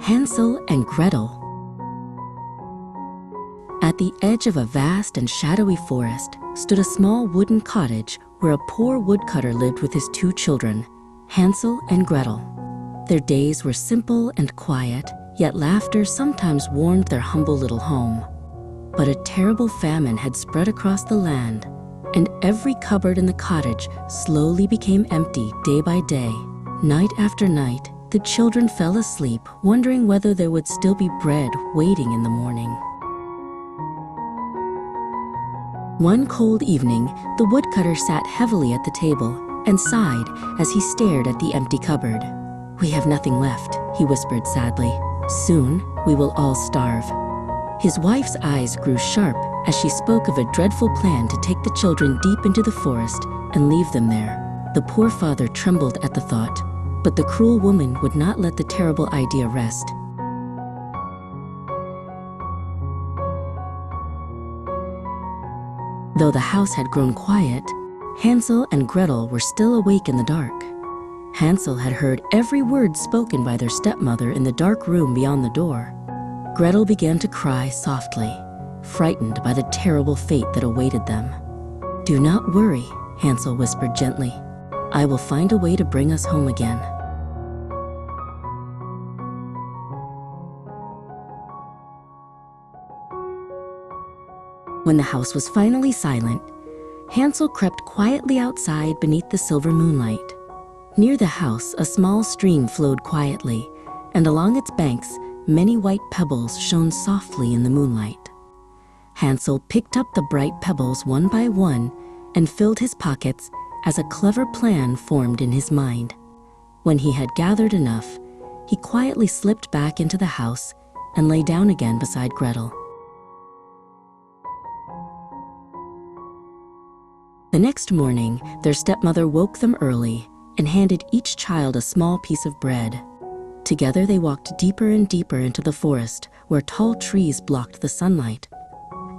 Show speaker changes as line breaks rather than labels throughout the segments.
Hansel and Gretel. At the edge of a vast and shadowy forest stood a small wooden cottage where a poor woodcutter lived with his 2 children, Hansel and Gretel. Their days were simple and quiet, yet laughter sometimes warmed their humble little home. But a terrible famine had spread across the land, and every cupboard in the cottage slowly became empty day by day. Night after night, the children fell asleep, wondering whether there would still be bread waiting in the morning. One cold evening, the woodcutter sat heavily at the table and sighed as he stared at the empty cupboard. "We have nothing left," he whispered sadly. "Soon, we will all starve." His wife's eyes grew sharp as she spoke of a dreadful plan to take the children deep into the forest and leave them there. The poor father trembled at the thought, but the cruel woman would not let the terrible idea rest. Though the house had grown quiet, Hansel and Gretel were still awake in the dark. Hansel had heard every word spoken by their stepmother in the dark room beyond the door. Gretel began to cry softly, frightened by the terrible fate that awaited them. "Do not worry," Hansel whispered gently. "I will find a way to bring us home again." When the house was finally silent, Hansel crept quietly outside beneath the silver moonlight. Near the house, a small stream flowed quietly, and along its banks, many white pebbles shone softly in the moonlight. Hansel picked up the bright pebbles one by one and filled his pockets as a clever plan formed in his mind. When he had gathered enough, he quietly slipped back into the house and lay down again beside Gretel. The next morning, their stepmother woke them early and handed each child a small piece of bread. Together they walked deeper and deeper into the forest where tall trees blocked the sunlight.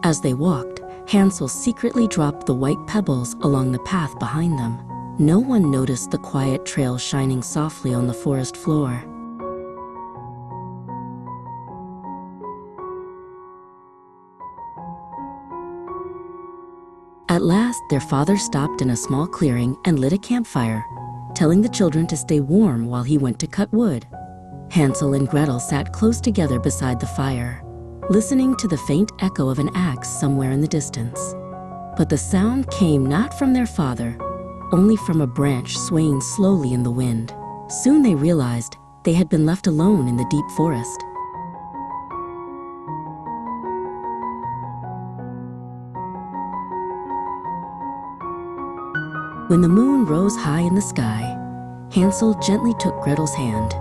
As they walked, Hansel secretly dropped the white pebbles along the path behind them. No one noticed the quiet trail shining softly on the forest floor. At last, their father stopped in a small clearing and lit a campfire, telling the children to stay warm while he went to cut wood. Hansel and Gretel sat close together beside the fire, listening to the faint echo of an axe somewhere in the distance. But the sound came not from their father, only from a branch swaying slowly in the wind. Soon they realized they had been left alone in the deep forest. When the moon rose high in the sky, Hansel gently took Gretel's hand.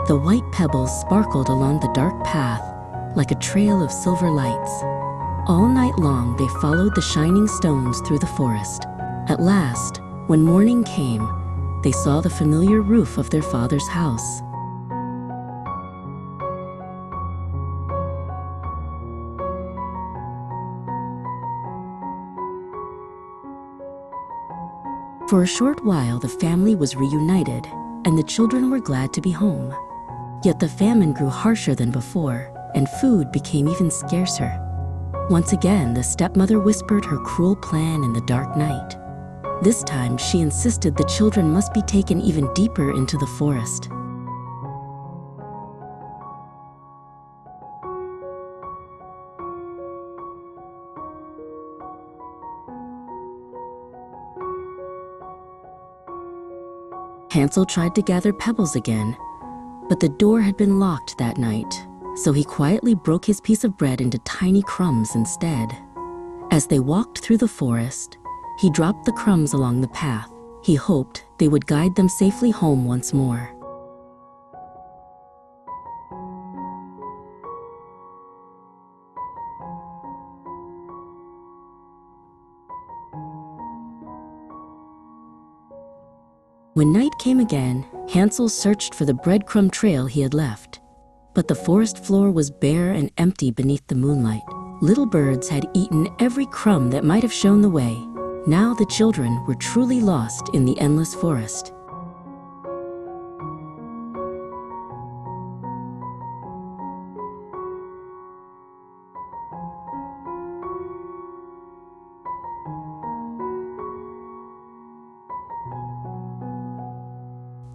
The white pebbles sparkled along the dark path like a trail of silver lights. All night long they followed the shining stones through the forest. At last, when morning came, they saw the familiar roof of their father's house. For a short while, the family was reunited, and the children were glad to be home. Yet the famine grew harsher than before, and food became even scarcer. Once again, the stepmother whispered her cruel plan in the dark night. This time, she insisted the children must be taken even deeper into the forest. Hansel tried to gather pebbles again, but the door had been locked that night, so he quietly broke his piece of bread into tiny crumbs instead. As they walked through the forest, he dropped the crumbs along the path. He hoped they would guide them safely home once more. When night came again, Hansel searched for the breadcrumb trail he had left. But the forest floor was bare and empty beneath the moonlight. Little birds had eaten every crumb that might have shown the way. Now the children were truly lost in the endless forest.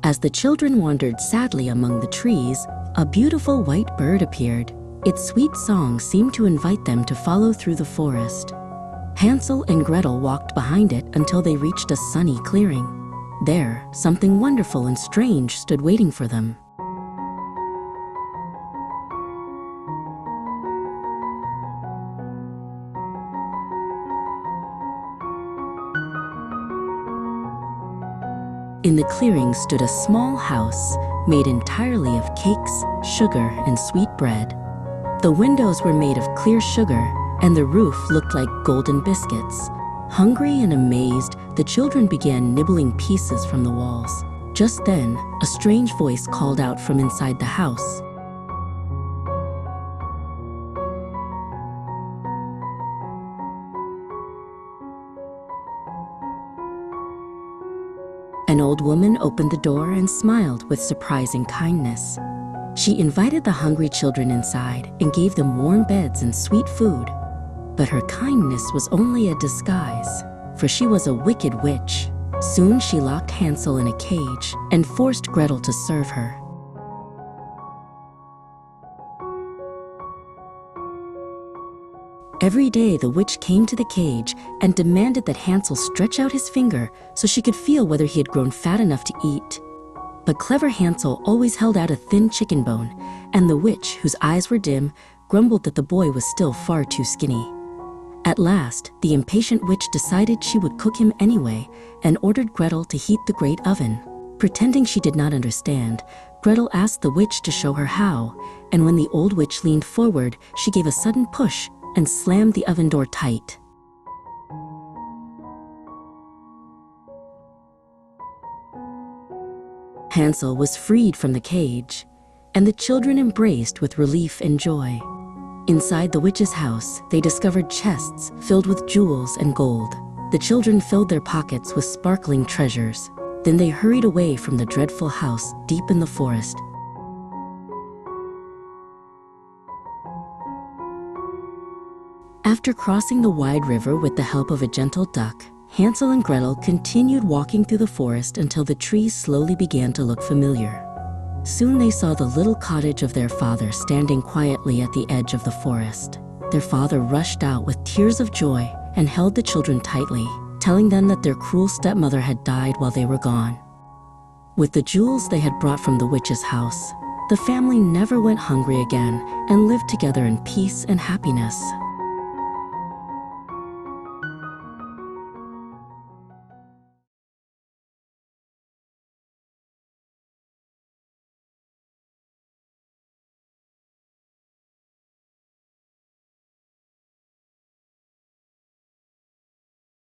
As the children wandered sadly among the trees, a beautiful white bird appeared. Its sweet song seemed to invite them to follow through the forest. Hansel and Gretel walked behind it until they reached a sunny clearing. There, something wonderful and strange stood waiting for them. In the clearing stood a small house made entirely of cakes, sugar, and sweet bread. The windows were made of clear sugar, and the roof looked like golden biscuits. Hungry and amazed, the children began nibbling pieces from the walls. Just then, a strange voice called out from inside the house. An old woman opened the door and smiled with surprising kindness. She invited the hungry children inside and gave them warm beds and sweet food. But her kindness was only a disguise, for she was a wicked witch. Soon she locked Hansel in a cage and forced Gretel to serve her. Every day the witch came to the cage and demanded that Hansel stretch out his finger so she could feel whether he had grown fat enough to eat. But clever Hansel always held out a thin chicken bone, and the witch, whose eyes were dim, grumbled that the boy was still far too skinny. At last, the impatient witch decided she would cook him anyway and ordered Gretel to heat the great oven. Pretending she did not understand, Gretel asked the witch to show her how, and when the old witch leaned forward, she gave a sudden push and slammed the oven door tight. Hansel was freed from the cage, and the children embraced with relief and joy. Inside the witch's house, they discovered chests filled with jewels and gold. The children filled their pockets with sparkling treasures. Then they hurried away from the dreadful house deep in the forest. After crossing the wide river with the help of a gentle duck, Hansel and Gretel continued walking through the forest until the trees slowly began to look familiar. Soon they saw the little cottage of their father standing quietly at the edge of the forest. Their father rushed out with tears of joy and held the children tightly, telling them that their cruel stepmother had died while they were gone. With the jewels they had brought from the witch's house, the family never went hungry again and lived together in peace and happiness.